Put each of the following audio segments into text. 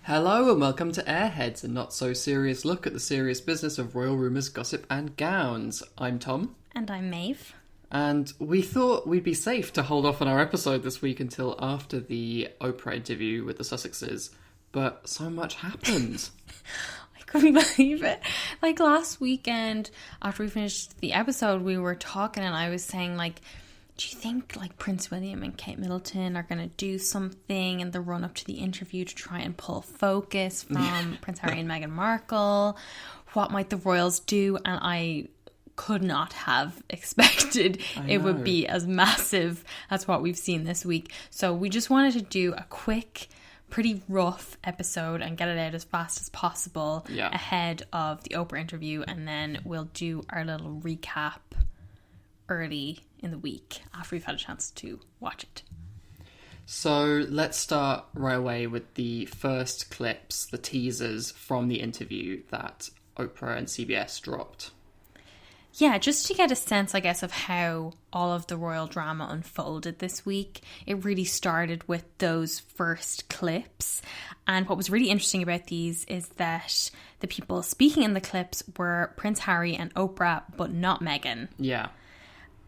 Hello and welcome to Airheads, a not-so-serious look at the serious business of royal rumours, gossip and gowns. I'm Tom. And I'm Maeve. And we thought we'd be safe to hold off on our episode this week until after the Oprah interview with the Sussexes, but so much happened. I couldn't believe it. Like last weekend, after we finished the episode, we were talking and I was saying, like, do you think like Prince William and Kate Middleton are going to do something in the run up to the interview to try and pull focus from Prince Harry and Meghan Markle? What might the royals do? And I could not have expected it would be as massive as what we've seen this week. So we just wanted to do a quick, pretty rough episode and get it out as fast as possible ahead of the Oprah interview, and then we'll do our little recap early in the week after we've had a chance to watch it. So let's start right away with the first clips, the teasers from the interview that Oprah and CBS dropped. Yeah, just to get a sense, I guess, of how all of the royal drama unfolded this week. It really started with those first clips. And what was really interesting about these is that the people speaking in the clips were Prince Harry and Oprah, but not Meghan. Yeah.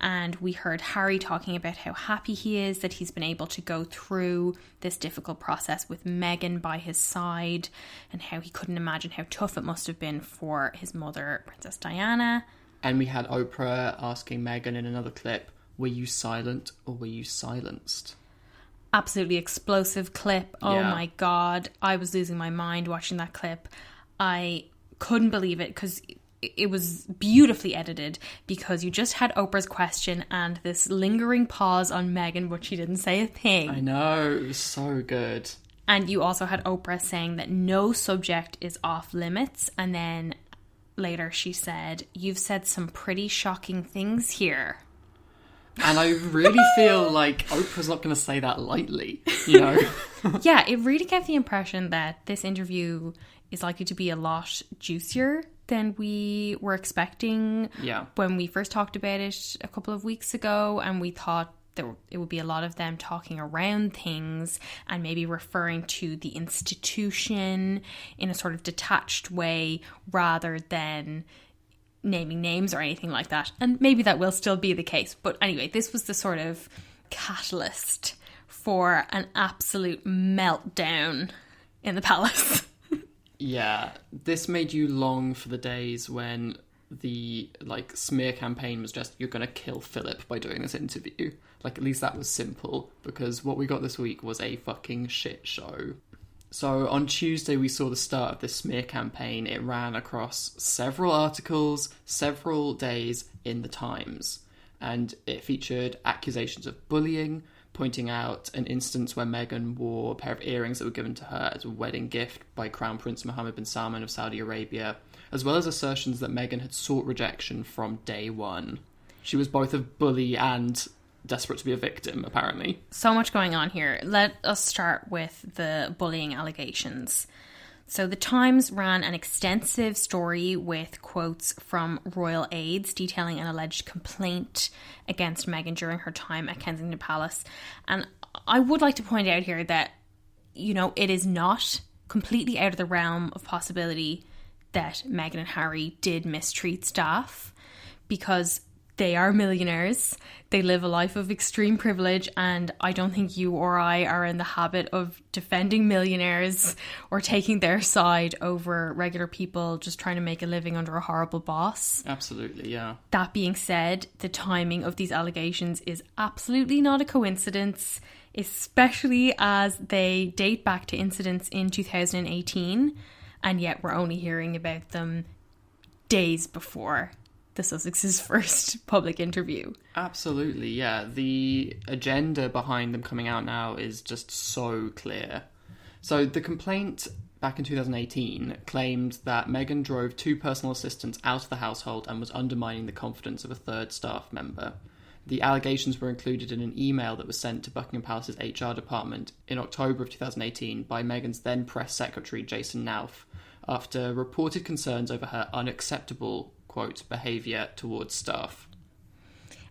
And we heard Harry talking about how happy he is that he's been able to go through this difficult process with Meghan by his side, and how he couldn't imagine how tough it must have been for his mother, Princess Diana. And we had Oprah asking Meghan in another clip, were you silent or were you silenced? Absolutely explosive clip. Oh my God. I was losing my mind watching that clip. I couldn't believe it because it was beautifully edited, because you just had Oprah's question and this lingering pause on Meghan, but she didn't say a thing. I know, it was so good. And you also had Oprah saying that no subject is off limits, and then later she said, you've said some pretty shocking things here. And I really feel like Oprah's not going to say that lightly, you know? Yeah, it really gave the impression that this interview is likely to be a lot juicier than we were expecting when we first talked about it a couple of weeks ago, and we thought that it would be a lot of them talking around things and maybe referring to the institution in a sort of detached way rather than naming names or anything like that. And maybe that will still be the case. But anyway, this was the sort of catalyst for an absolute meltdown in the palace. Yeah, this made you long for the days when the smear campaign was just, you're going to kill Philip by doing this interview. Like, at least that was simple, because what we got this week was a fucking shit show. So on Tuesday we saw the start of this smear campaign. It ran across several articles, several days in the Times, and it featured accusations of bullying, pointing out an instance where Meghan wore a pair of earrings that were given to her as a wedding gift by Crown Prince Mohammed bin Salman of Saudi Arabia, as well as assertions that Meghan had sought rejection from day one. She was both a bully and desperate to be a victim, apparently. So much going on here. Let us start with the bullying allegations. So the Times ran an extensive story with quotes from royal aides detailing an alleged complaint against Meghan during her time at Kensington Palace. And I would like to point out here that, you know, it is not completely out of the realm of possibility that Meghan and Harry did mistreat staff, because they are millionaires. They live a life of extreme privilege, and I don't think you or I are in the habit of defending millionaires or taking their side over regular people just trying to make a living under a horrible boss. Absolutely, yeah. That being said, the timing of these allegations is absolutely not a coincidence, especially as they date back to incidents in 2018, and yet we're only hearing about them days before the Sussexes' first public interview. Absolutely, yeah. The agenda behind them coming out now is just so clear. So the complaint back in 2018 claimed that Meghan drove two personal assistants out of the household and was undermining the confidence of a third staff member. The allegations were included in an email that was sent to Buckingham Palace's HR department in October of 2018 by Meghan's then press secretary, Jason Nauf, after reported concerns over her unacceptable, quote, behaviour towards staff.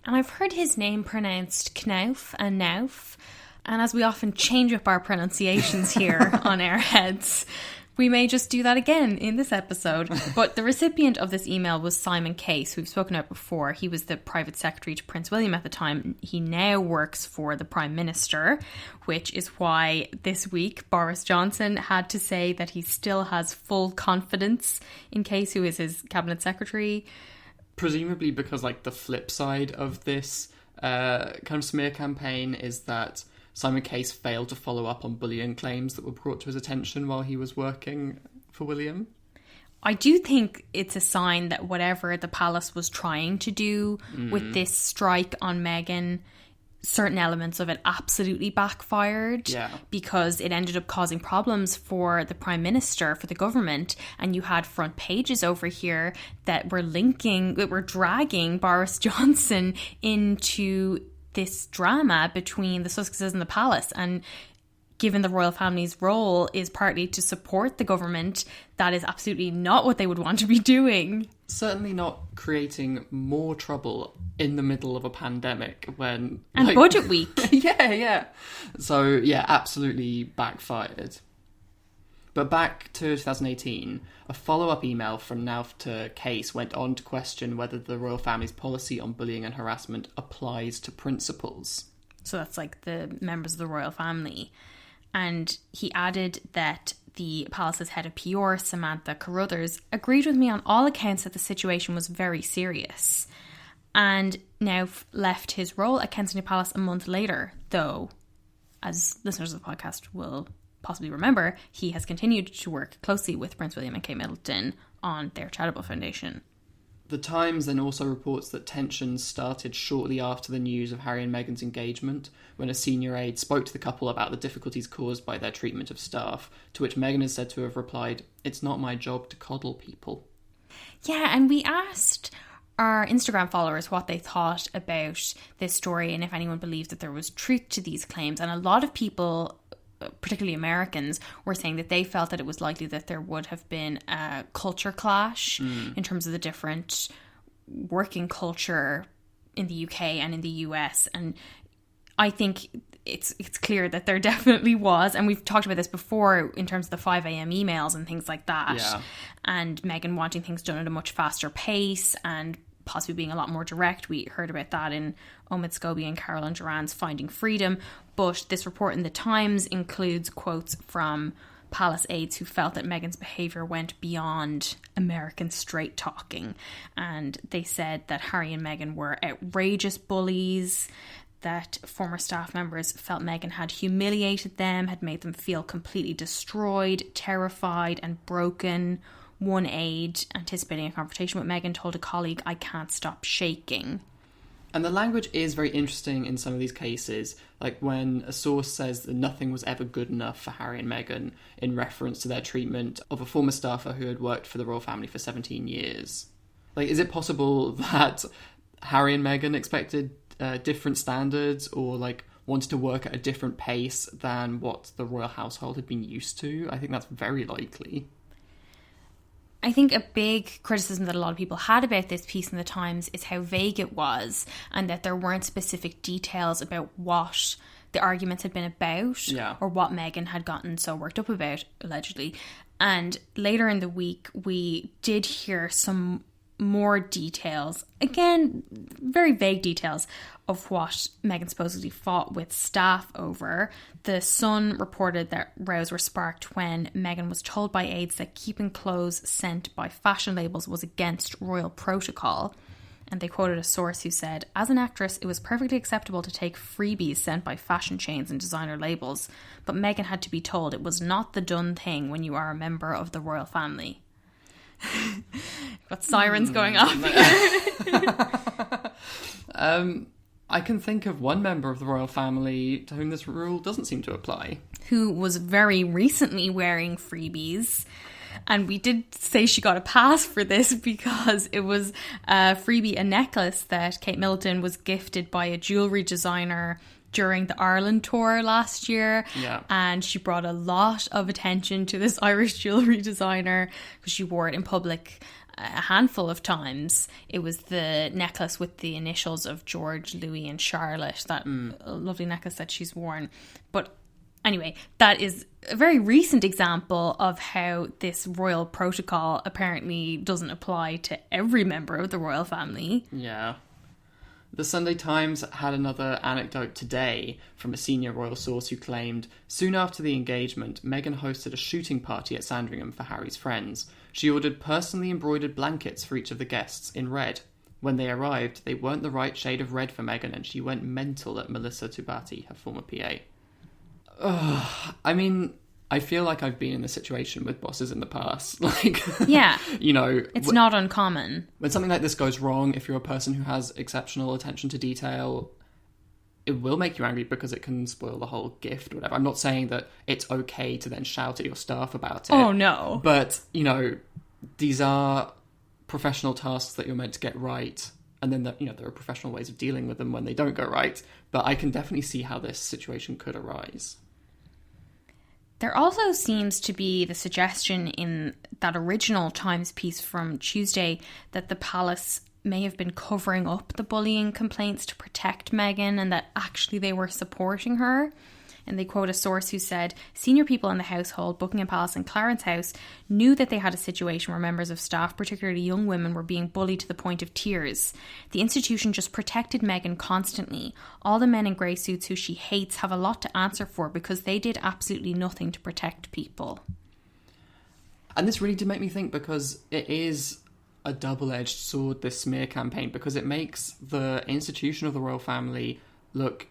And I've heard his name pronounced Knauf and Nauf. And as we often change up our pronunciations here on Airheads, we may just do that again in this episode. But the recipient of this email was Simon Case, who we've spoken about before. He was the private secretary to Prince William at the time. He now works for the Prime Minister, which is why this week Boris Johnson had to say that he still has full confidence in Case, who is his cabinet secretary. Presumably because, like, the flip side of this kind of smear campaign is that Simon Case failed to follow up on bullying claims that were brought to his attention while he was working for William. I do think it's a sign that whatever the palace was trying to do with this strike on Meghan, certain elements of it absolutely backfired. Yeah. Because it ended up causing problems for the Prime Minister, for the government, and you had front pages over here that were dragging Boris Johnson into this drama between the Sussexes and the palace. And given the royal family's role is partly to support the government, that is absolutely not what they would want to be doing. Certainly not creating more trouble in the middle of a pandemic when... And budget week. Yeah. So, yeah, absolutely backfired. But back to 2018, a follow-up email from Nauf to Case went on to question whether the royal family's policy on bullying and harassment applies to principals. So that's like the members of the royal family. And he added that the palace's head of PR, Samantha Carruthers, agreed with me on all accounts that the situation was very serious. And now left his role at Kensington Palace a month later, though, as listeners of the podcast will possibly remember, he has continued to work closely with Prince William and Kate Middleton on their charitable foundation. The Times then also reports that tensions started shortly after the news of Harry and Meghan's engagement, when a senior aide spoke to the couple about the difficulties caused by their treatment of staff, to which Meghan is said to have replied, "It's not my job to coddle people." Yeah, and we asked our Instagram followers what they thought about this story and if anyone believed that there was truth to these claims. And a lot of people, particularly Americans, were saying that they felt that it was likely that there would have been a culture clash in terms of the different working culture in the UK and in the US. And I think it's clear that there definitely was, and we've talked about this before in terms of the 5 a.m. emails and things like that. Yeah. And Meghan wanting things done at a much faster pace and possibly being a lot more direct. We heard about that in Omid Scobie and Carolyn Duran's Finding Freedom. But this report in the Times includes quotes from palace aides who felt that Meghan's behaviour went beyond American straight talking. And they said that Harry and Meghan were outrageous bullies, that former staff members felt Meghan had humiliated them, had made them feel completely destroyed, terrified and broken. One aide, anticipating a confrontation with Meghan, told a colleague, "I can't stop shaking." And the language is very interesting in some of these cases, like when a source says that nothing was ever good enough for Harry and Meghan in reference to their treatment of a former staffer who had worked for the royal family for 17 years. Like, is it possible that Harry and Meghan expected different standards or, like, wanted to work at a different pace than what the royal household had been used to? I think that's very likely. I think a big criticism that a lot of people had about this piece in the Times is how vague it was and that there weren't specific details about what the arguments had been about or what Meghan had gotten so worked up about, allegedly. And later in the week, we did hear some more details, again, very vague details, of what Meghan supposedly fought with staff over. The Sun reported that rows were sparked when Meghan was told by aides that keeping clothes sent by fashion labels was against royal protocol. And they quoted a source who said, "As an actress, it was perfectly acceptable to take freebies sent by fashion chains and designer labels, but Meghan had to be told it was not the done thing when you are a member of the royal family." Got sirens going off here. I can think of one member of the royal family to whom this rule doesn't seem to apply. Who was very recently wearing freebies. And we did say she got a pass for this because it was a freebie, a necklace that Kate Middleton was gifted by a jewellery designer during the Ireland tour last year. Yeah. And she brought a lot of attention to this Irish jewellery designer because she wore it in public a handful of times. It was the necklace with the initials of George, Louis and Charlotte, that lovely necklace that she's worn. But anyway, that is a very recent example of how this royal protocol apparently doesn't apply to every member of the royal family. Yeah. The Sunday Times had another anecdote today from a senior royal source who claimed, soon after the engagement, Meghan hosted a shooting party at Sandringham for Harry's friends. She ordered personally embroidered blankets for each of the guests in red. When they arrived, they weren't the right shade of red for Meghan, and she went mental at Melissa Tubati, her former PA. I mean, I feel like I've been in this situation with bosses in the past. Like, yeah, you know, it's not uncommon. When something like this goes wrong, if you're a person who has exceptional attention to detail, it will make you angry because it can spoil the whole gift or whatever. I'm not saying that it's okay to then shout at your staff about it. Oh, no. But, you know, these are professional tasks that you're meant to get right. And then, you know, there are professional ways of dealing with them when they don't go right. But I can definitely see how this situation could arise. There also seems to be the suggestion in that original Times piece from Tuesday that the palace may have been covering up the bullying complaints to protect Meghan, and that actually they were supporting her. And they quote a source who said, senior people in the household, Buckingham Palace and Clarence House, knew that they had a situation where members of staff, particularly young women, were being bullied to the point of tears. The institution just protected Meghan constantly. All the men in grey suits who she hates have a lot to answer for because they did absolutely nothing to protect people. And this really did make me think, because it is a double-edged sword, this smear campaign, because it makes the institution of the royal family look,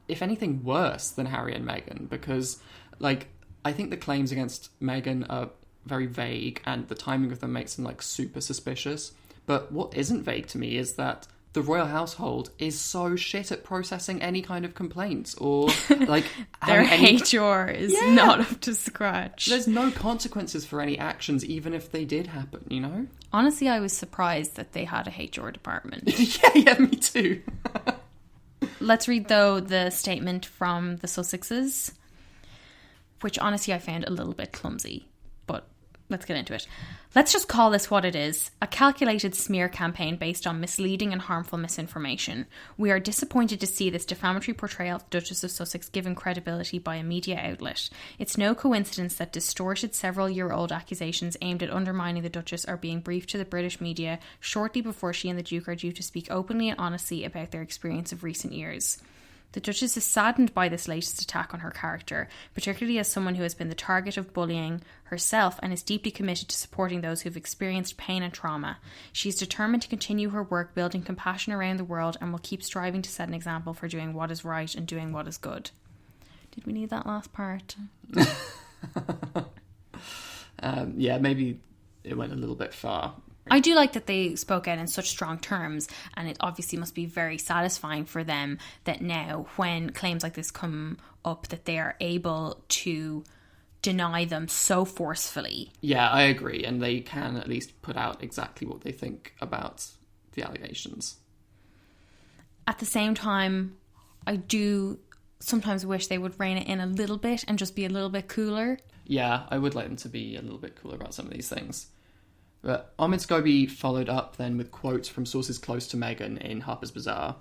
if anything, worse than Harry and Meghan, because, like, I think the claims against Meghan are very vague, and the timing of them makes them, like, super suspicious. But what isn't vague to me is that the royal household is so shit at processing any kind of complaints, or, like... Their HR is not up to scratch. There's no consequences for any actions, even if they did happen, you know? Honestly, I was surprised that they had a HR department. Yeah, me too. Let's read, though, the statement from the Sussexes, which honestly I found a little bit clumsy, but let's get into it. Let's just call this what it is, a calculated smear campaign based on misleading and harmful misinformation. We are disappointed to see this defamatory portrayal of the Duchess of Sussex given credibility by a media outlet. It's no coincidence that distorted several-year-old accusations aimed at undermining the Duchess are being briefed to the British media shortly before she and the Duke are due to speak openly and honestly about their experience of recent years. The Duchess is saddened by this latest attack on her character, particularly as someone who has been the target of bullying herself and is deeply committed to supporting those who have experienced pain and trauma. She is determined to continue her work building compassion around the world and will keep striving to set an example for doing what is right and doing what is good. Did we need that last part? Yeah, maybe it went a little bit far. I do like that they spoke out in such strong terms, and it obviously must be very satisfying for them that now, when claims like this come up, that they are able to deny them so forcefully. Yeah, I agree, and they can at least put out exactly what they think about the allegations. At the same time, I do sometimes wish they would rein it in a little bit and just be a little bit cooler. Yeah, I would like them to be a little bit cooler about some of these things. But Ahmed Scobie followed up then with quotes from sources close to Meghan in Harper's Bazaar.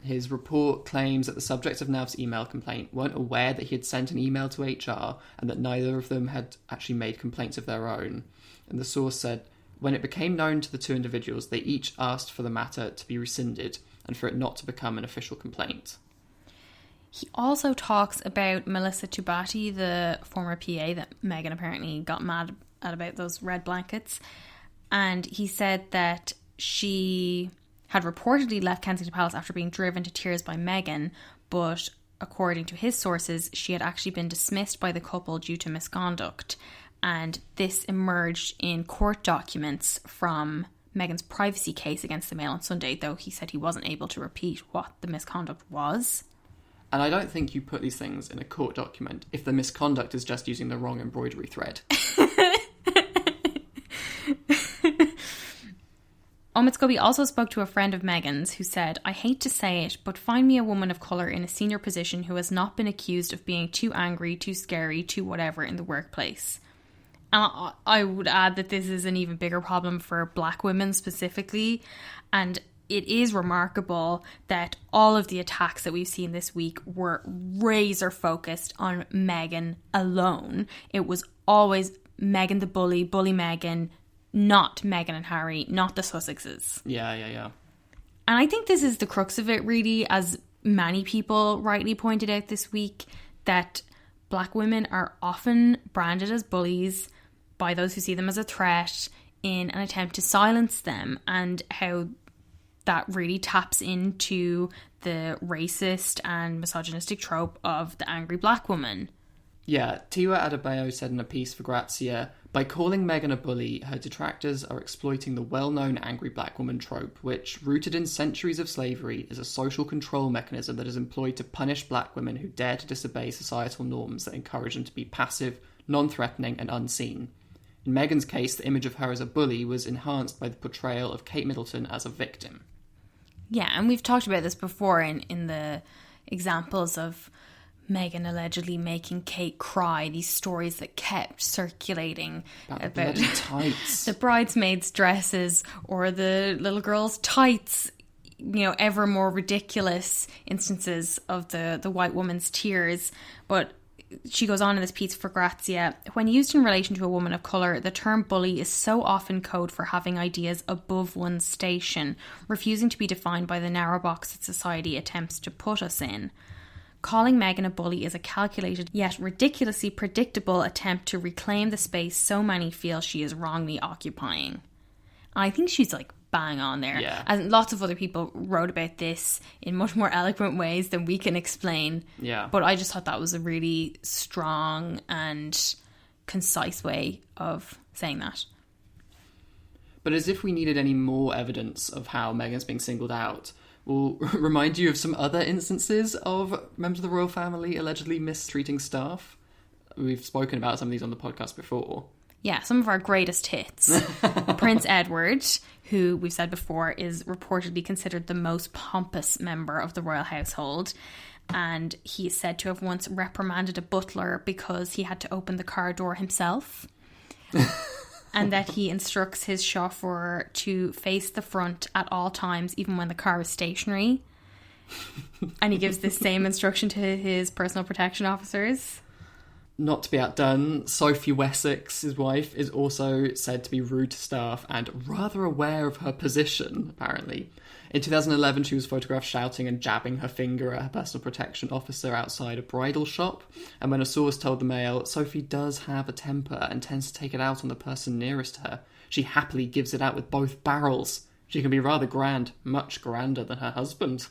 His report claims that the subjects of Nav's email complaint weren't aware that he had sent an email to HR and that neither of them had actually made complaints of their own. And the source said, when it became known to the two individuals, they each asked for the matter to be rescinded and for it not to become an official complaint. He also talks about Melissa Tubati, the former PA that Meghan apparently got mad at about those red blankets. And he said that she had reportedly left Kensington Palace after being driven to tears by Meghan, but according to his sources, she had actually been dismissed by the couple due to misconduct. And this emerged in court documents from Meghan's privacy case against the Mail on Sunday, though he said he wasn't able to repeat what the misconduct was. And I don't think you put these things in a court document if the misconduct is just using the wrong embroidery thread. Ahmed Scobie also spoke to a friend of Meghan's who said, I hate to say it, but find me a woman of colour in a senior position who has not been accused of being too angry, too scary, too whatever in the workplace. And I would add that this is an even bigger problem for black women specifically. And it is remarkable that all of the attacks that we've seen this week were razor focused on Meghan alone. It was always Meghan the bully Meghan, not Meghan and Harry, not the Sussexes. Yeah. And I think this is the crux of it, really, as many people rightly pointed out this week, that black women are often branded as bullies by those who see them as a threat in an attempt to silence them, and how that really taps into the racist and misogynistic trope of the angry black woman. Yeah, Tiwa Adebayo said in a piece for Grazia, by calling Meghan a bully, her detractors are exploiting the well-known angry black woman trope, which, rooted in centuries of slavery, is a social control mechanism that is employed to punish black women who dare to disobey societal norms that encourage them to be passive, non-threatening and unseen. In Meghan's case, the image of her as a bully was enhanced by the portrayal of Kate Middleton as a victim. Yeah, and we've talked about this before in the examples of Meghan allegedly making Kate cry, these stories that kept circulating about tights, the bridesmaids' dresses or the little girl's tights, ever more ridiculous instances of the white woman's tears. But she goes on in this piece for Grazia, when used in relation to a woman of colour, the term bully is so often code for having ideas above one's station, refusing to be defined by the narrow box that society attempts to put us in. Calling Meghan a bully is a calculated yet ridiculously predictable attempt to reclaim the space so many feel she is wrongly occupying. And I think she's bang on there. Yeah. And lots of other people wrote about this in much more eloquent ways than we can explain. Yeah. But I just thought that was a really strong and concise way of saying that. But as if we needed any more evidence of how Meghan's being singled out, we'll remind you of some other instances of members of the royal family allegedly mistreating staff. We've spoken about some of these on the podcast before. Yeah, some of our greatest hits. Prince Edward, who we've said before is reportedly considered the most pompous member of the royal household. And he is said to have once reprimanded a butler because he had to open the car door himself. And that he instructs his chauffeur to face the front at all times, even when the car is stationary. And he gives this same instruction to his personal protection officers. Not to be outdone, Sophie Wessex, his wife, is also said to be rude to staff and rather aware of her position, apparently. In 2011, she was photographed shouting and jabbing her finger at her personal protection officer outside a bridal shop. And when a source told the Mail, Sophie does have a temper and tends to take it out on the person nearest to her. She happily gives it out with both barrels. She can be rather grand, much grander than her husband.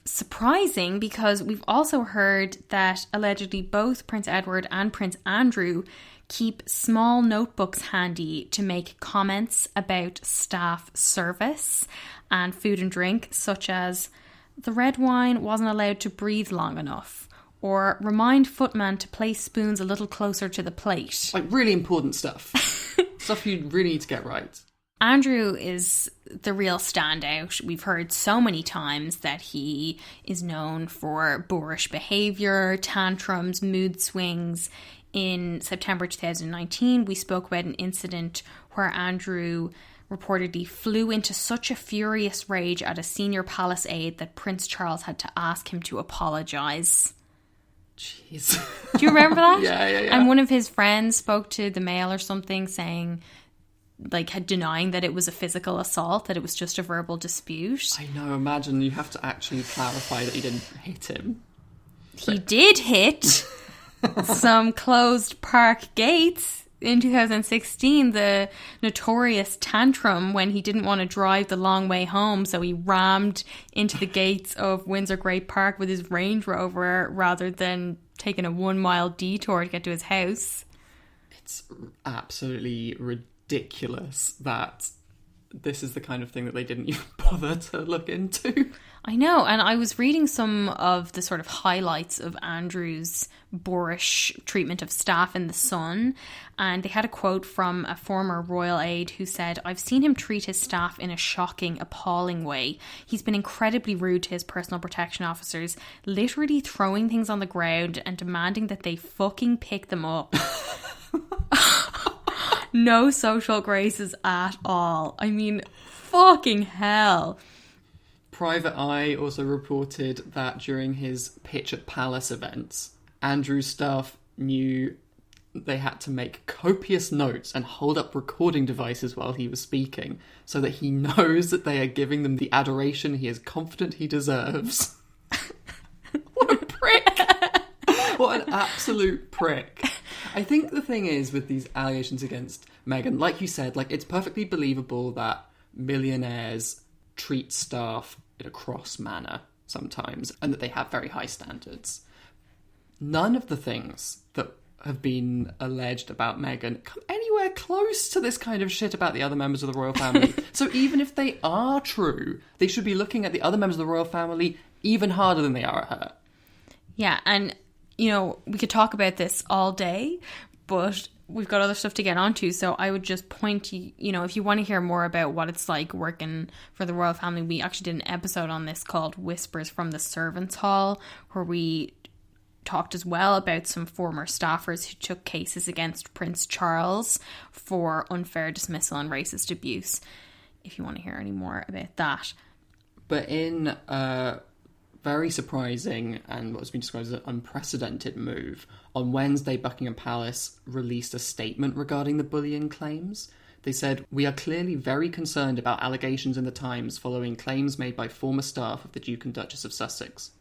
Surprising, because we've also heard that allegedly both Prince Edward and Prince Andrew keep small notebooks handy to make comments about staff service and food and drink, such as the red wine wasn't allowed to breathe long enough, or remind footman to place spoons a little closer to the plate. Really important stuff. Stuff you really need to get right. Andrew is the real standout. We've heard so many times that he is known for boorish behaviour, tantrums, mood swings. In September 2019, we spoke about an incident where Andrew reportedly flew into such a furious rage at a senior palace aide that Prince Charles had to ask him to apologise. Jeez. Do you remember that? Yeah. And one of his friends spoke to the Mail or something saying, denying that it was a physical assault, that it was just a verbal dispute. I know, imagine you have to actually clarify that you didn't hit him. He did hit some closed park gates in 2016, the notorious tantrum when he didn't want to drive the long way home, so he rammed into the gates of Windsor Great Park with his Range Rover rather than taking a 1 mile detour to get to his house. It's absolutely ridiculous that this is the kind of thing that they didn't even bother to look into. I know, and I was reading some of the sort of highlights of Andrew's boorish treatment of staff in The Sun, and they had a quote from a former royal aide who said, "I've seen him treat his staff in a shocking, appalling way. He's been incredibly rude to his personal protection officers, literally throwing things on the ground and demanding that they fucking pick them up." No social graces at all. I mean, fucking hell. Private Eye also reported that during his Pitch at Palace events, Andrew's staff knew they had to make copious notes and hold up recording devices while he was speaking, so that he knows that they are giving them the adoration he is confident he deserves. What a prick! What an absolute prick. I think the thing is with these allegations against Meghan, like you said, like it's perfectly believable that millionaires treat staff in a cross manner sometimes, and that they have very high standards. None of the things that have been alleged about Meghan come anywhere close to this kind of shit about the other members of the royal family. So even if they are true, they should be looking at the other members of the royal family even harder than they are at her. Yeah, and, you know, we could talk about this all day, but we've got other stuff to get onto, so I would just point you, you know, if you want to hear more about what it's like working for the royal family, we actually did an episode on this called Whispers from the Servants' Hall, where we talked as well about some former staffers who took cases against Prince Charles for unfair dismissal and racist abuse, if you want to hear any more about that. But in very surprising and what's been described as an unprecedented move, on Wednesday, Buckingham Palace released a statement regarding the bullying claims. They said, "We are clearly very concerned about allegations in the Times following claims made by former staff of the Duke and Duchess of Sussex.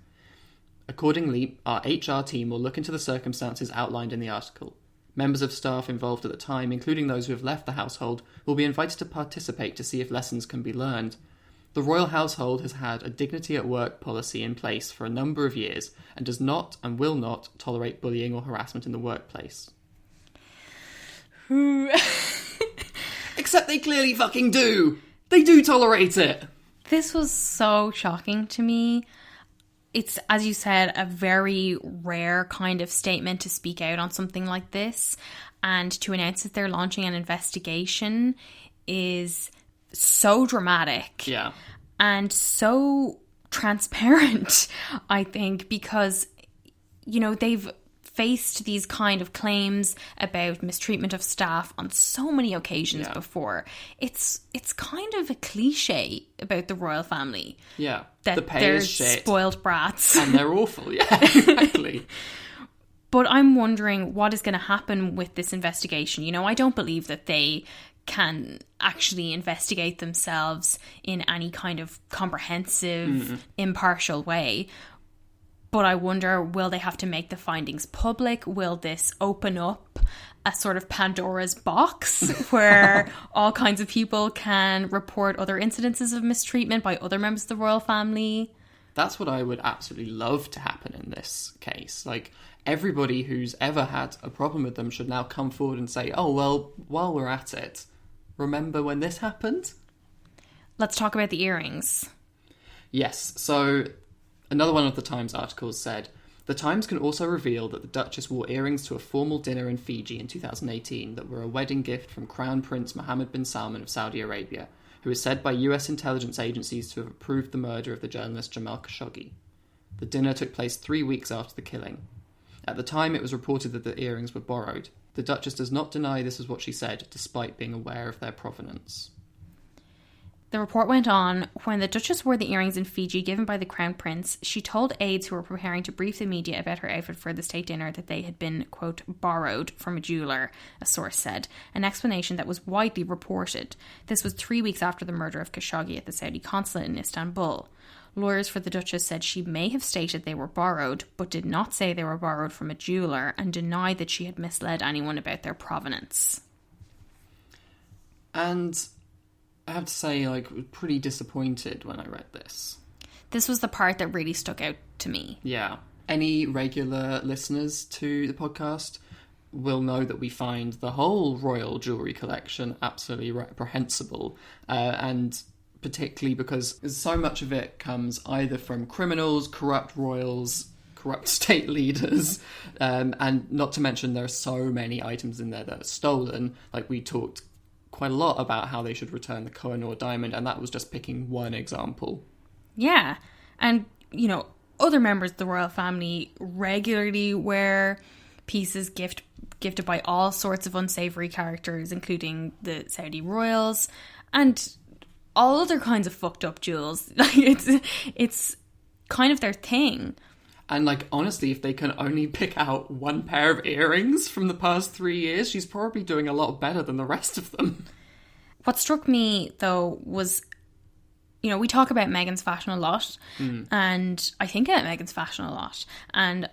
Accordingly, our HR team will look into the circumstances outlined in the article. Members of staff involved at the time, including those who have left the household, will be invited to participate to see if lessons can be learned. The royal household has had a dignity at work policy in place for a number of years and does not and will not tolerate bullying or harassment in the workplace." Except they clearly fucking do. They do tolerate it. This was so shocking to me. It's, as you said, a very rare kind of statement to speak out on something like this, and to announce that they're launching an investigation is so dramatic. Yeah. And so transparent, I think, because, you know, they've faced these kind of claims about mistreatment of staff on so many occasions before. It's kind of a cliche about the royal family. Yeah. That the pay they're is shit. Spoiled brats. And they're awful, yeah, exactly. But I'm wondering what is going to happen with this investigation. You know, I don't believe that they can actually investigate themselves in any kind of comprehensive, impartial way. But I wonder, will they have to make the findings public? Will this open up a sort of Pandora's box where all kinds of people can report other incidences of mistreatment by other members of the royal family? That's what I would absolutely love to happen in this case. Like, everybody who's ever had a problem with them should now come forward and say, "Oh, well, while we're at it, remember when this happened?" Let's talk about the earrings. Yes, so another one of the Times articles said, "The Times can also reveal that the Duchess wore earrings to a formal dinner in Fiji in 2018 that were a wedding gift from Crown Prince Mohammed bin Salman of Saudi Arabia, who is said by US intelligence agencies to have approved the murder of the journalist Jamal Khashoggi. The dinner took place 3 weeks after the killing. At the time, it was reported that the earrings were borrowed. The Duchess does not deny this is what she said, despite being aware of their provenance." The report went on, when the Duchess wore the earrings in Fiji given by the Crown Prince, she told aides who were preparing to brief the media about her outfit for the state dinner that they had been, quote, borrowed from a jeweller, a source said, an explanation that was widely reported. This was 3 weeks after the murder of Khashoggi at the Saudi consulate in Istanbul. Lawyers for the Duchess said she may have stated they were borrowed, but did not say they were borrowed from a jeweller, and denied that she had misled anyone about their provenance. And I have to say, like, pretty disappointed when I read this. This was the part that really stuck out to me. Yeah. Any regular listeners to the podcast will know that we find the whole royal jewellery collection absolutely reprehensible, and particularly because so much of it comes either from criminals, corrupt royals, corrupt state leaders, and not to mention there are so many items in there that are stolen. Like, we talked quite a lot about how they should return the Koh-i-Noor diamond, and that was just picking one example. Yeah, and, you know, other members of the royal family regularly wear pieces gifted by all sorts of unsavoury characters, including the Saudi royals, and all other kinds of fucked up jewels. Like, it's kind of their thing. And, like, honestly, if they can only pick out one pair of earrings from the past 3 years, she's probably doing a lot better than the rest of them. What struck me, though, was, you know, we talk about Meghan's fashion a lot, and I think about Meghan's fashion a lot. And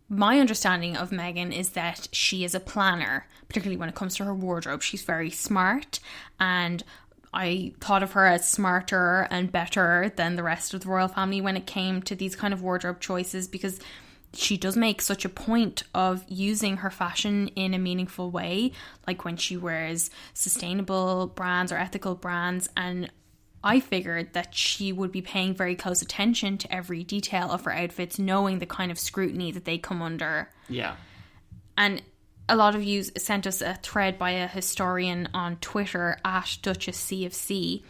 my understanding of Meghan is that she is a planner, particularly when it comes to her wardrobe. She's very smart, and I thought of her as smarter and better than the rest of the royal family when it came to these kind of wardrobe choices, because she does make such a point of using her fashion in a meaningful way, like when she wears sustainable brands or ethical brands. And I figured that she would be paying very close attention to every detail of her outfits, knowing the kind of scrutiny that they come under. Yeah. And a lot of you sent us a thread by a historian on Twitter at DuchessCFC,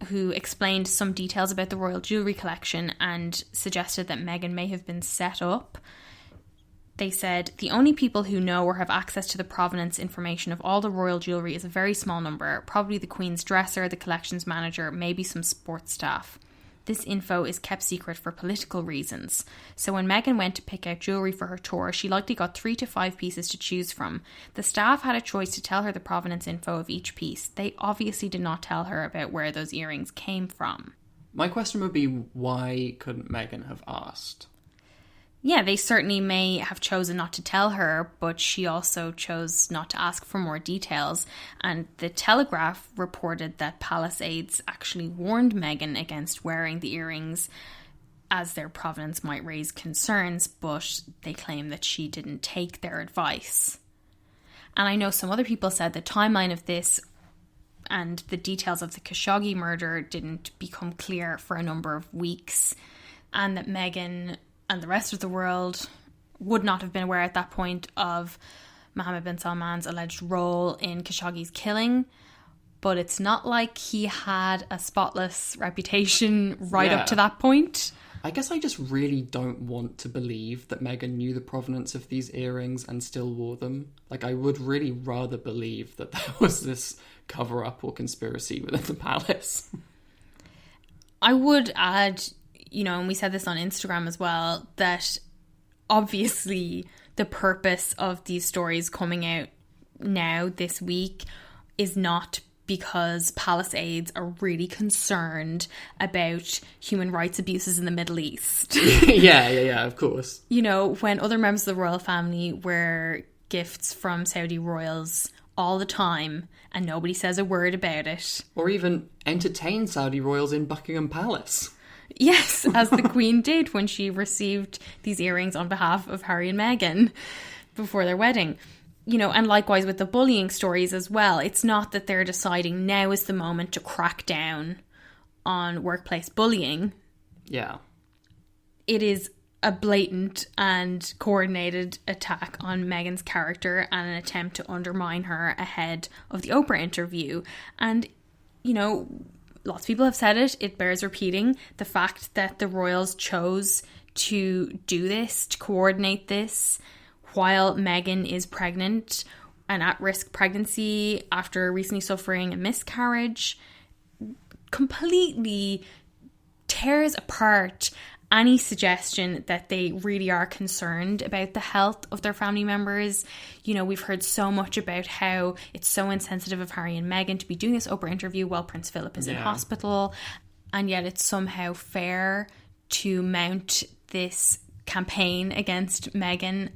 who explained some details about the royal jewellery collection and suggested that Meghan may have been set up. They said, the only people who know or have access to the provenance information of all the royal jewellery is a very small number, probably the Queen's dresser, the collections manager, maybe some sports staff. This info is kept secret for political reasons. So when Meghan went to pick out jewellery for her tour, she likely got 3 to 5 pieces to choose from. The staff had a choice to tell her the provenance info of each piece. They obviously did not tell her about where those earrings came from. My question would be, why couldn't Meghan have asked? Yeah, they certainly may have chosen not to tell her, but she also chose not to ask for more details. And the Telegraph reported that palace aides actually warned Meghan against wearing the earrings, as their provenance might raise concerns, but they claim that she didn't take their advice. And I know some other people said the timeline of this and the details of the Khashoggi murder didn't become clear for a number of weeks, and that Meghan and the rest of the world would not have been aware at that point of Mohammed bin Salman's alleged role in Khashoggi's killing. But it's not like he had a spotless reputation right up to that point. I guess I just really don't want to believe that Meghan knew the provenance of these earrings and still wore them. Like, I would really rather believe that there was this cover-up or conspiracy within the palace. I would add, you know, and we said this on Instagram as well, that obviously the purpose of these stories coming out now this week is not because palace aides are really concerned about human rights abuses in the Middle East. Yeah, of course. You know, when other members of the royal family wear gifts from Saudi royals all the time and nobody says a word about it. Or even entertain Saudi royals in Buckingham Palace. Yes, as the Queen did when she received these earrings on behalf of Harry and Meghan before their wedding. You know, and likewise with the bullying stories as well. It's not that they're deciding now is the moment to crack down on workplace bullying. Yeah. It is a blatant and coordinated attack on Meghan's character and an attempt to undermine her ahead of the Oprah interview. And, you know, lots of people have said it. It bears repeating. The fact that the royals chose to do this, to coordinate this, while Meghan is pregnant, an at-risk pregnancy after recently suffering a miscarriage, completely tears apart any suggestion that they really are concerned about the health of their family members. You know, we've heard so much about how it's so insensitive of Harry and Meghan to be doing this Oprah interview while Prince Philip is in hospital, and yet it's somehow fair to mount this campaign against Meghan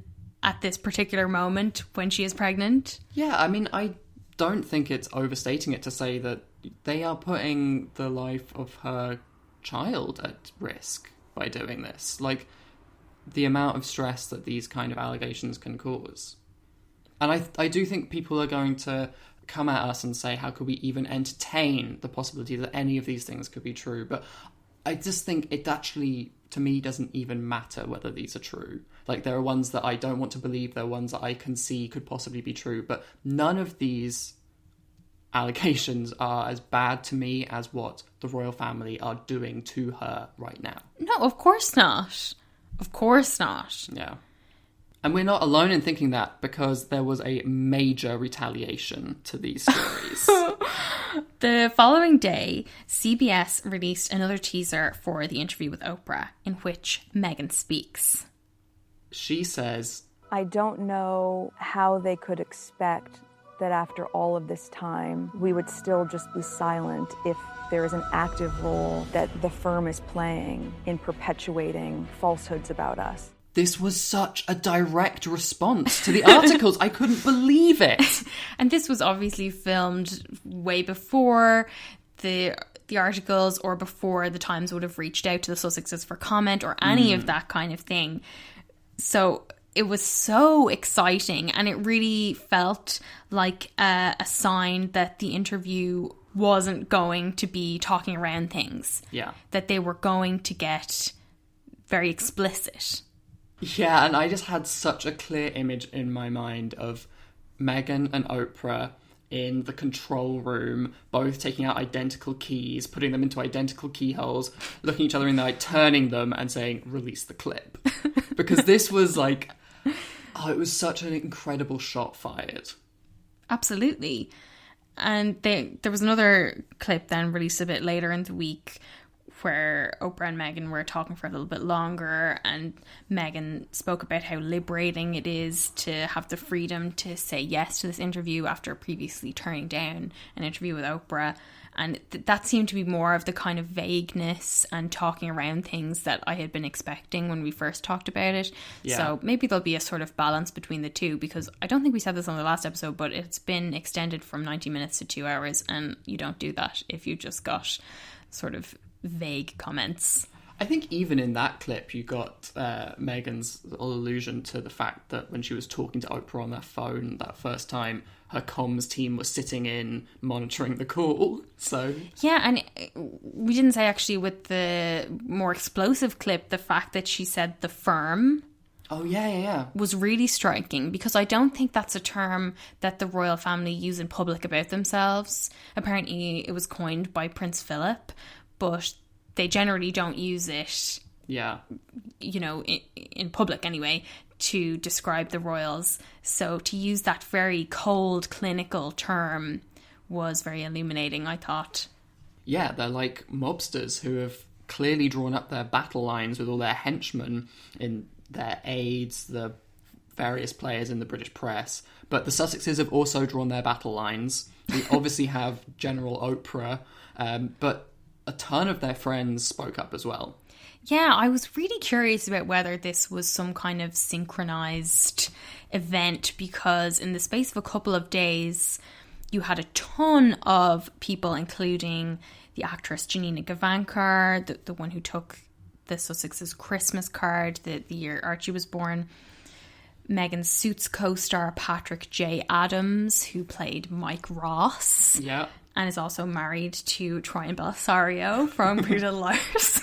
at this particular moment when she is pregnant. Yeah, I mean, I don't think it's overstating it to say that they are putting the life of her child at risk by doing this. Like, the amount of stress that these kind of allegations can cause. And I do think people are going to come at us and say, how could we even entertain the possibility that any of these things could be true? But I just think it actually, to me, doesn't even matter whether these are true. Like, there are ones that I don't want to believe, there are ones that I can see could possibly be true, but none of these allegations are as bad to me as what the royal family are doing to her right now. No, of course not. Of course not. Yeah. And we're not alone in thinking that, because there was a major retaliation to these stories. The following day, CBS released another teaser for the interview with Oprah, in which Meghan speaks. She says, I don't know how they could expect that after all of this time, we would still just be silent if there is an active role that the firm is playing in perpetuating falsehoods about us. this was such a direct response to the articles. I couldn't believe it. And this was obviously filmed way before the articles, or before the Times would have reached out to the Sussexes for comment or any of that kind of thing. So it was so exciting, and it really felt like a sign that the interview wasn't going to be talking around things. Yeah. That they were going to get very explicit. Yeah, and I just had such a clear image in my mind of Meghan and Oprah in the control room, both taking out identical keys, putting them into identical keyholes, looking each other in the eye, turning them and saying, release the clip. Because this was like, oh, it was such an incredible shot fired. Absolutely. And there was another clip then released a bit later in the week where Oprah and Meghan were talking for a little bit longer, and Meghan spoke about how liberating it is to have the freedom to say yes to this interview after previously turning down an interview with Oprah. And that seemed to be more of the kind of vagueness and talking around things that I had been expecting when we first talked about it. Yeah. So maybe there'll be a sort of balance between the two, because I don't think we said this on the last episode, but it's been extended from 90 minutes to 2 hours, and you don't do that if you just got sort of vague comments. I think even in that clip you got Meghan's little allusion to the fact that when she was talking to Oprah on their phone that first time, her comms team was sitting in monitoring the call. So yeah, and we didn't say actually with the more explosive clip the fact that she said the firm. Oh yeah. Was really striking, because I don't think that's a term that the royal family use in public about themselves. Apparently it was coined by Prince Philip, but they generally don't use it, you know, in public anyway, to describe the royals. So to use that very cold, clinical term was very illuminating, I thought. Yeah, they're like mobsters who have clearly drawn up their battle lines with all their henchmen in their aides, the various players in the British press. But the Sussexes have also drawn their battle lines. We obviously have General Oprah, but a ton of their friends spoke up as well. Yeah, I was really curious about whether this was some kind of synchronized event, because in the space of a couple of days, you had a ton of people, including the actress Janina Gavankar, the one who took the Sussexes' Christmas card the year Archie was born, Meghan's Suits co-star Patrick J. Adams, who played Mike Ross. Yeah. And is also married to Troy Belisario from Pretty Little Liars,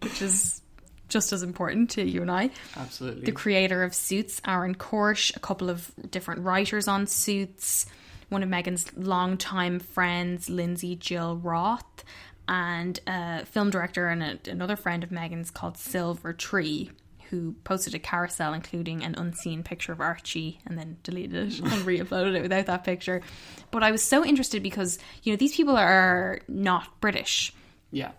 which is just as important to you and I. Absolutely. The creator of Suits, Aaron Korsh, a couple of different writers on Suits, one of Meghan's longtime friends, Lindsay Jill Roth, and a film director and another friend of Meghan's called Silver Tree, who posted a carousel including an unseen picture of Archie and then deleted it and re-uploaded it without that picture. But I was so interested because, you know, these people are not British. Yeah.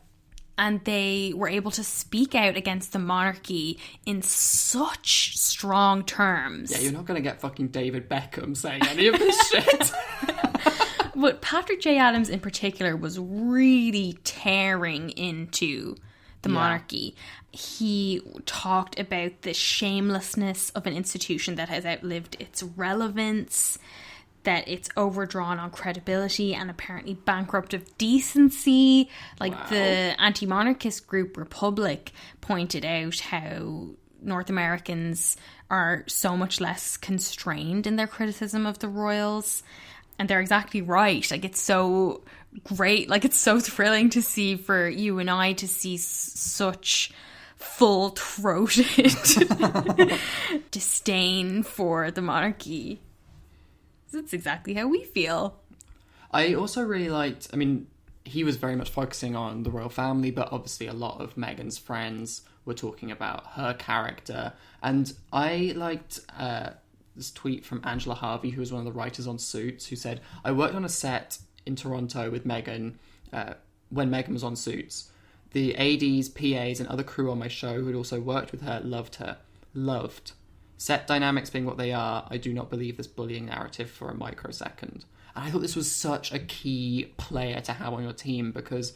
And they were able to speak out against the monarchy in such strong terms. Yeah, you're not going to get fucking David Beckham saying any of this shit. But Patrick J. Adams in particular was really tearing into the monarchy. He talked about the shamelessness of an institution that has outlived its relevance, that it's overdrawn on credibility and apparently bankrupt of decency. Like the anti-monarchist group Republic pointed out how North Americans are so much less constrained in their criticism of the royals. And they're exactly right. Like, it's so great. Like, it's so thrilling to see for you and I to see such full-throated disdain for the monarchy. That's exactly how we feel. I also really liked, I mean, he was very much focusing on the royal family, but obviously a lot of Meghan's friends were talking about her character. And I liked this tweet from Angela Harvey, who was one of the writers on Suits, who said, "I worked on a set in Toronto with Meghan when Meghan was on Suits. The ADs, PAs, and other crew on my show who had also worked with her loved her. Loved. Set dynamics being what they are, I do not believe this bullying narrative for a microsecond." And I thought this was such a key player to have on your team because,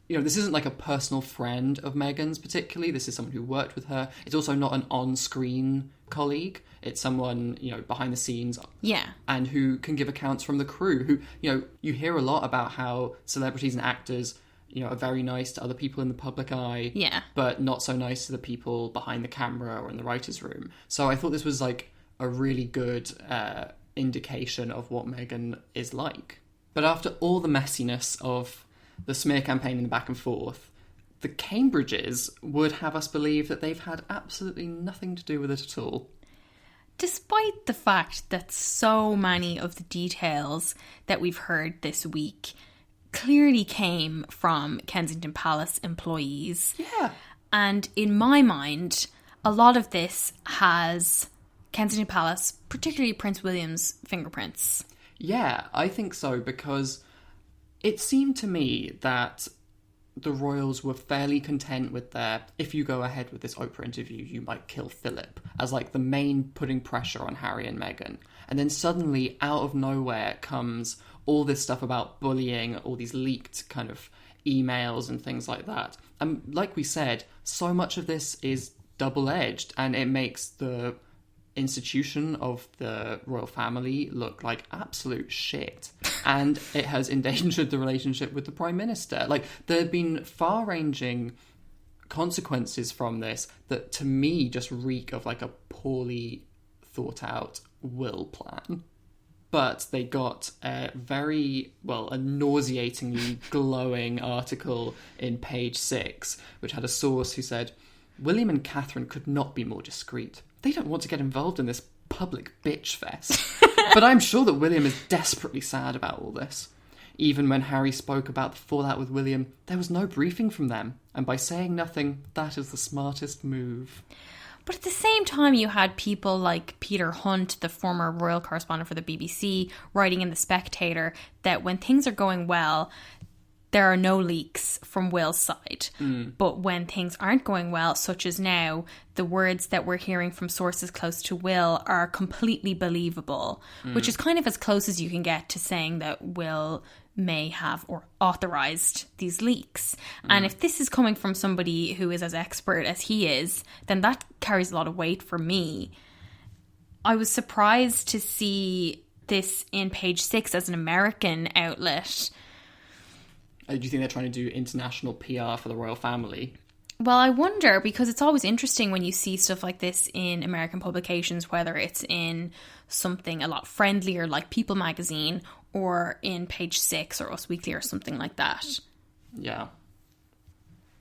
you know, this isn't like a personal friend of Meghan's particularly. This is someone who worked with her. It's also not an on-screen colleague. It's someone, you know, behind the scenes. Yeah. And who can give accounts from the crew. Who, you know, you hear a lot about how celebrities and actors, you know, are very nice to other people in the public eye. Yeah. But not so nice to the people behind the camera or in the writer's room. So I thought this was like a really good indication of what Meghan is like. But after all the messiness of the smear campaign and the back and forth, the Cambridges would have us believe that they've had absolutely nothing to do with it at all. Despite the fact that so many of the details that we've heard this week clearly came from Kensington Palace employees. Yeah. And in my mind, a lot of this has Kensington Palace, particularly Prince William's fingerprints. Yeah, I think so, because it seemed to me that the royals were fairly content with their, if you go ahead with this Oprah interview, you might kill Philip, as like the main putting pressure on Harry and Meghan. And then suddenly, out of nowhere, comes all this stuff about bullying, all these leaked kind of emails and things like that. And like we said, so much of this is double-edged, and it makes the institution of the royal family look like absolute shit. And it has endangered the relationship with the Prime Minister. Like, there have been far-ranging consequences from this that, to me, just reek of like a poorly thought-out will plan. But they got a a nauseatingly glowing article in Page 6, which had a source who said, "William and Catherine could not be more discreet. They don't want to get involved in this public bitch fest. But I'm sure that William is desperately sad about all this. Even when Harry spoke about the fallout with William, there was no briefing from them. And by saying nothing, that is the smartest move." But at the same time, you had people like Peter Hunt, the former royal correspondent for the BBC, writing in The Spectator that when things are going well, there are no leaks from Will's side. But when things aren't going well, such as now, the words that we're hearing from sources close to Will are completely believable, which is kind of as close as you can get to saying that Will may have or authorised these leaks. And if this is coming from somebody who is as expert as he is, then that carries a lot of weight for me. I was surprised to see this in Page 6 as an American outlet. Do you think they're trying to do international PR for the royal family? Well, I wonder, because it's always interesting when you see stuff like this in American publications, whether it's in something a lot friendlier like People magazine or in Page 6 or Us Weekly or something like that. Yeah.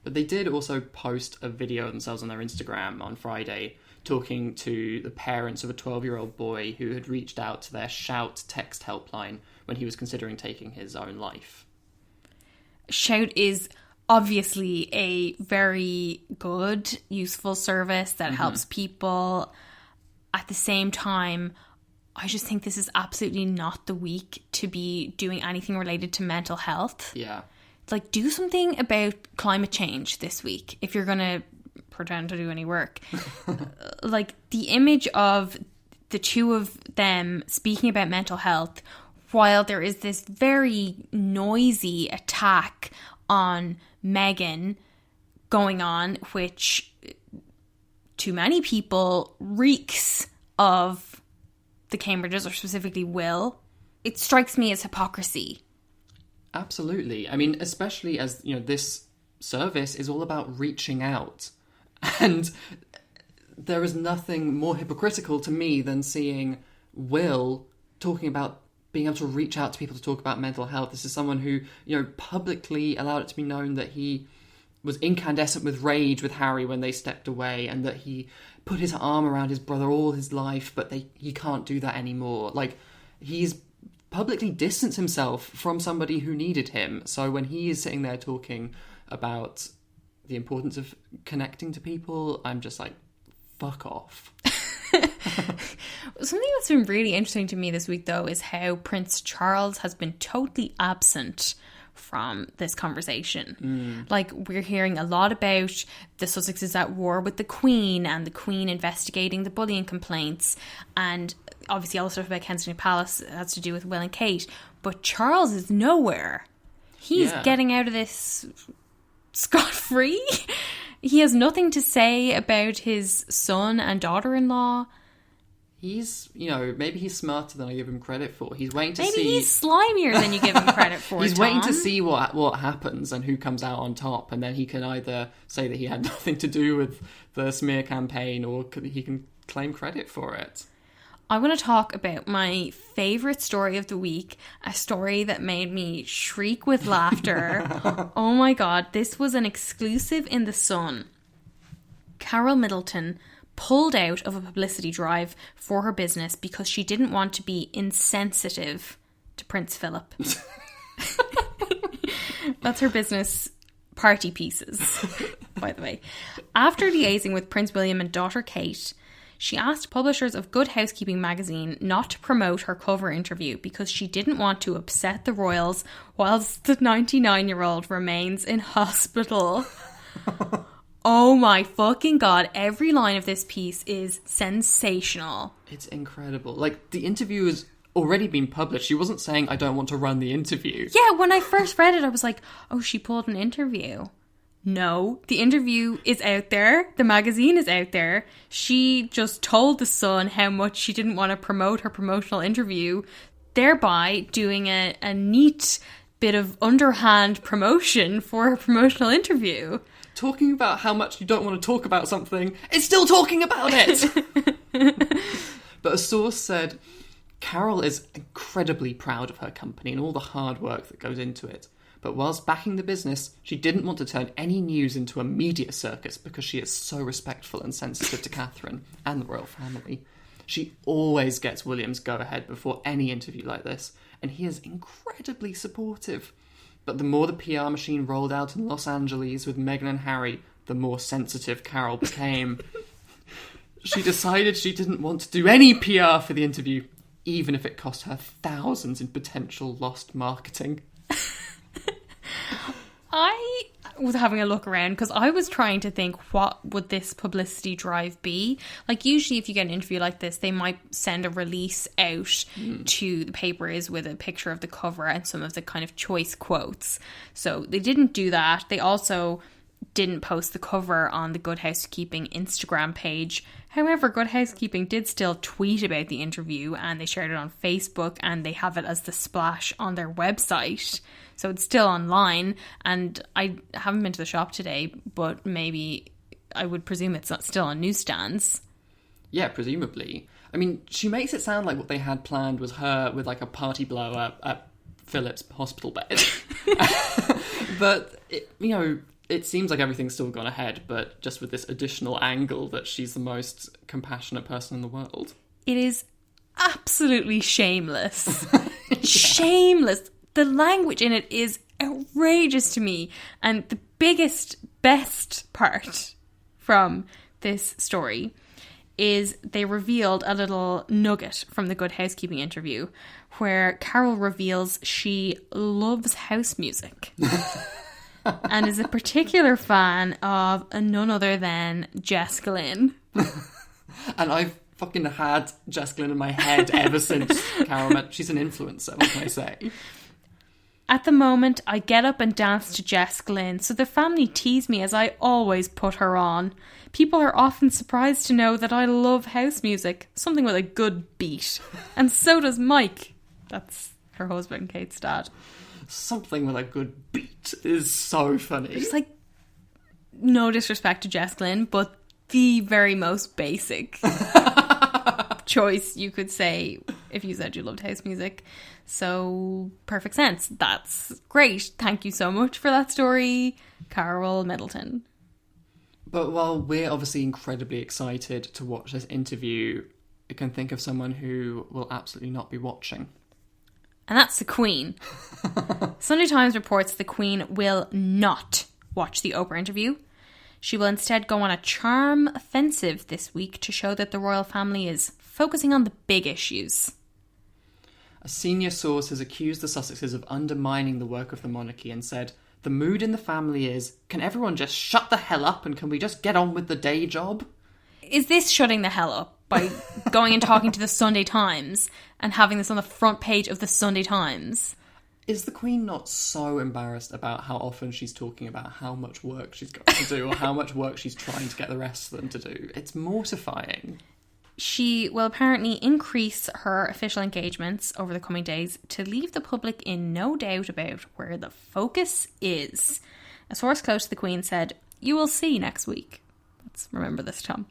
But they did also post a video of themselves on their Instagram on Friday talking to the parents of a 12-year-old boy who had reached out to their Shout text helpline when he was considering taking his own life. Shout is obviously a very good, useful service that helps people. At the same time, I just think this is absolutely not the week to be doing anything related to mental health. Yeah. Like, do something about climate change this week if you're going to pretend to do any work. Like, the image of the two of them speaking about mental health while there is this very noisy attack on Meghan going on, which to many people reeks of the Cambridges, or specifically Will. It strikes me as hypocrisy. Absolutely. I mean, especially as, you know, this service is all about reaching out. And there is nothing more hypocritical to me than seeing Will talking about being able to reach out to people to talk about mental health. This is someone who, publicly allowed it to be known that he was incandescent with rage with Harry when they stepped away, and that he put his arm around his brother all his life, but he can't do that anymore. Like, he's publicly distanced himself from somebody who needed him. So when he is sitting there talking about the importance of connecting to people, I'm just like, fuck off. Something that's been really interesting to me this week, though, is how Prince Charles has been totally absent from this conversation. Like, we're hearing a lot about the Sussexes at war with the Queen, and the Queen investigating the bullying complaints, and obviously all the stuff about Kensington Palace has to do with Will and Kate. But Charles is nowhere. He's getting out of this scot-free. He has nothing to say about his son and daughter-in-law. He's, maybe he's smarter than I give him credit for. He's waiting to see... Maybe he's slimier than you give him credit for, He's Tom. waiting to see what happens and who comes out on top, and then he can either say that he had nothing to do with the smear campaign, or he can claim credit for it. I want to talk about my favourite story of the week, a story that made me shriek with laughter. Oh my god, this was an exclusive in The Sun. Carol Middleton pulled out of a publicity drive for her business because she didn't want to be insensitive to Prince Philip. That's her business, Party Pieces, by the way. After liaising with Prince William and daughter Kate, she asked publishers of Good Housekeeping magazine not to promote her cover interview because she didn't want to upset the royals whilst the 99-year-old remains in hospital. Oh my fucking god, every line of this piece is sensational. It's incredible. Like, the interview has already been published. She wasn't saying, I don't want to run the interview. Yeah, when I first read it, I was like, oh, she pulled an interview. No, the interview is out there. The magazine is out there. She just told The Sun how much she didn't want to promote her promotional interview, thereby doing a neat bit of underhand promotion for her promotional interview. Talking about how much you don't want to talk about something, it's still talking about it! But a source said, Carol is incredibly proud of her company and all the hard work that goes into it. But whilst backing the business, she didn't want to turn any news into a media circus because she is so respectful and sensitive to Catherine and the royal family. She always gets William's go-ahead before any interview like this, and he is incredibly supportive. But the more the PR machine rolled out in Los Angeles with Meghan and Harry, the more sensitive Carol became. She decided she didn't want to do any PR for the interview, even if it cost her thousands in potential lost marketing. I was having a look around because I was trying to think, what would this publicity drive be? Like, usually if you get an interview like this, they might send a release out to the papers with a picture of the cover and some of the kind of choice quotes. So they didn't do that. They also didn't post the cover on the Good Housekeeping Instagram page. However, Good Housekeeping did still tweet about the interview, and they shared it on Facebook, and they have it as the splash on their website. So it's still online, and I haven't been to the shop today, but maybe I would presume it's not still on newsstands. Yeah, presumably. I mean, she makes it sound like what they had planned was her with like a party blower at Philip's hospital bed. But, it seems like everything's still gone ahead, but just with this additional angle that she's the most compassionate person in the world. It is absolutely shameless. Shameless. The language in it is outrageous to me. And the best part from this story is they revealed a little nugget from the Good Housekeeping interview where Carol reveals she loves house music. And is a particular fan of none other than Jess Glynn. And I've fucking had Jess Glynn in my head ever since Carol met. She's an influencer, what can I say? At the moment, I get up and dance to Jess Glynn, so the family tease me as I always put her on. People are often surprised to know that I love house music, something with a good beat. And so does Mike. That's her husband, Kate's dad. Something with a good beat is so funny. It's like, no disrespect to Jess Glynn, but the very most basic choice you could say if you said you loved house music. So, perfect sense. That's great. Thank you so much for that story, Carol Middleton. But while we're obviously incredibly excited to watch this interview, I can think of someone who will absolutely not be watching. And that's the Queen. Sunday Times reports the Queen will not watch the Oprah interview. She will instead go on a charm offensive this week to show that the royal family is focusing on the big issues. A senior source has accused the Sussexes of undermining the work of the monarchy and said, the mood in the family is, can everyone just shut the hell up and can we just get on with the day job? Is this shutting the hell up by going and talking to the Sunday Times and having this on the front page of the Sunday Times? Is the Queen not so embarrassed about how often she's talking about how much work she's got to do or how much work she's trying to get the rest of them to do? It's mortifying. She will apparently increase her official engagements over the coming days to leave the public in no doubt about where the focus is. A source close to the Queen said, "You will see next week." Let's remember this, Tom.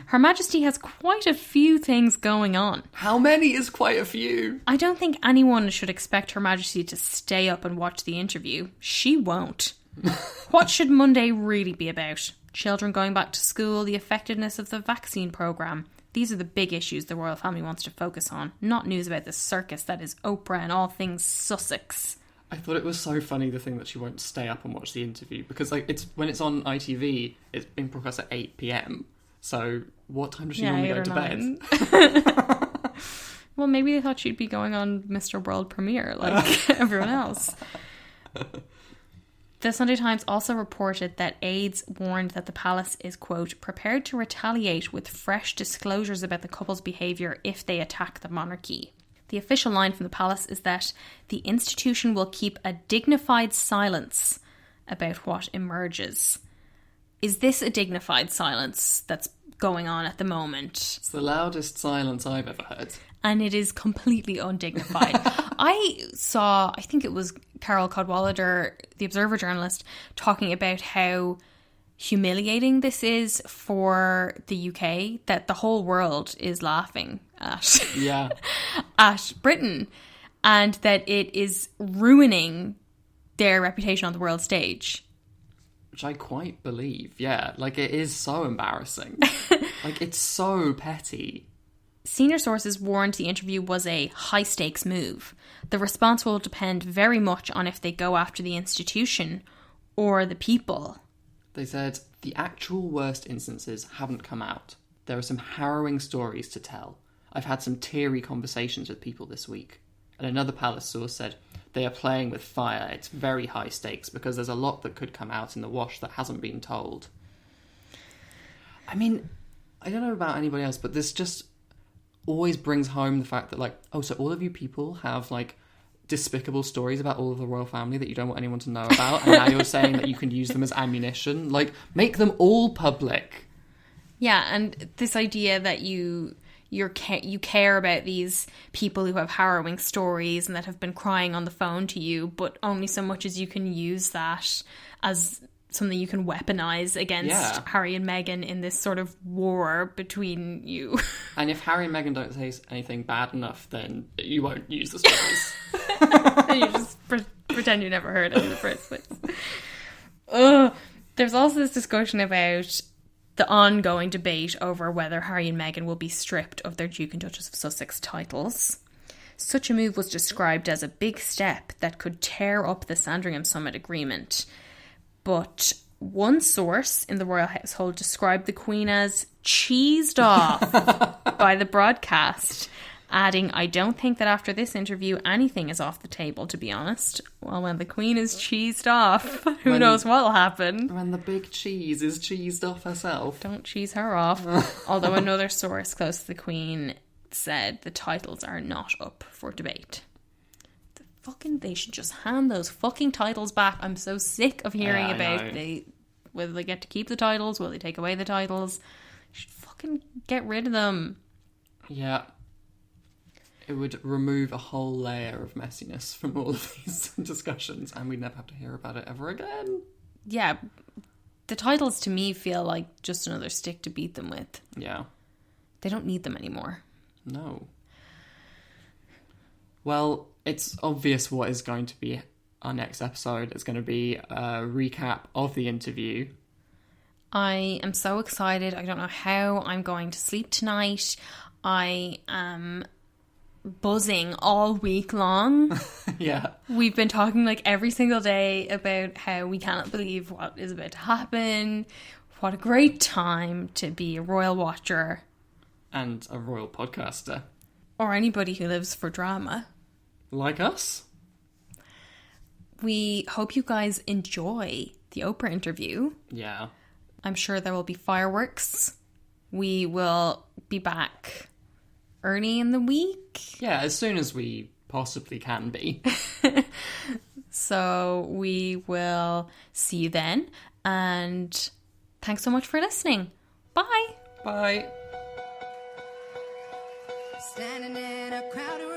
Her Majesty has quite a few things going on. How many is quite a few? I don't think anyone should expect Her Majesty to stay up and watch the interview. She won't. What should Monday really be about? Children going back to school, the effectiveness of the vaccine programme. These are the big issues the royal family wants to focus on, not news about the circus that is Oprah and all things Sussex. I thought it was so funny, the thing that she won't stay up and watch the interview, because like it's when it's on ITV, it's being broadcast at 8 p.m. So what time does she normally go to bed? Well, maybe they thought she'd be going on Mr. World Premiere like everyone else. The Sunday Times also reported that aides warned that the palace is, quote, prepared to retaliate with fresh disclosures about the couple's behaviour if they attack the monarchy. The official line from the palace is that the institution will keep a dignified silence about what emerges. Is this a dignified silence that's going on at the moment? It's the loudest silence I've ever heard. And it is completely undignified. I think it was Carol Cadwallader, the Observer journalist, talking about how humiliating this is for the UK, that the whole world is laughing at, at Britain, and that it is ruining their reputation on the world stage. Which I quite believe, yeah. Like, it is so embarrassing. Like, it's so petty. Senior sources warned the interview was a high-stakes move. The response will depend very much on if they go after the institution or the people. They said, the actual worst instances haven't come out. There are some harrowing stories to tell. I've had some teary conversations with people this week. And another palace source said, they are playing with fire. It's very high stakes because there's a lot that could come out in the wash that hasn't been told. I mean, I don't know about anybody else, but this just always brings home the fact that, like, oh, so all of you people have, like, despicable stories about all of the royal family that you don't want anyone to know about, and now you're saying that you can use them as ammunition. Like, make them all public. Yeah, and this idea that you care about these people who have harrowing stories and that have been crying on the phone to you, but only so much as you can use that as something you can weaponize against Harry and Meghan in this sort of war between you. And if Harry and Meghan don't say anything bad enough, then you won't use the stories. You just pretend you never heard it in the first place. There's also this discussion about the ongoing debate over whether Harry and Meghan will be stripped of their Duke and Duchess of Sussex titles. Such a move was described as a big step that could tear up the Sandringham Summit agreement. But one source in the royal household described the Queen as cheesed off by the broadcast, adding, I don't think that after this interview anything is off the table, to be honest. Well, when the Queen is cheesed off, who knows what will happen. When the big cheese is cheesed off herself. Don't cheese her off. Although another source close to the Queen said the titles are not up for debate. They should just hand those fucking titles back. I'm so sick of hearing about whether they get to keep the titles, will they take away the titles. You should fucking get rid of them. Yeah. It would remove a whole layer of messiness from all of these discussions, and we'd never have to hear about it ever again. Yeah. the titles to me feel like just another stick to beat them with. Yeah. They don't need them anymore. No. Well, it's obvious what is going to be our next episode. It's going to be a recap of the interview. I am so excited. I don't know how I'm going to sleep tonight. I am buzzing all week long. Yeah. We've been talking like every single day about how we cannot believe what is about to happen. What a great time to be a royal watcher. And a royal podcaster. Or anybody who lives for drama. Like us. We hope you guys enjoy the Oprah interview. Yeah. I'm sure there will be fireworks. We will be back early in the week. Yeah, as soon as we possibly can be. So we will see you then. And thanks so much for listening. Bye. Bye. Standing in a crowded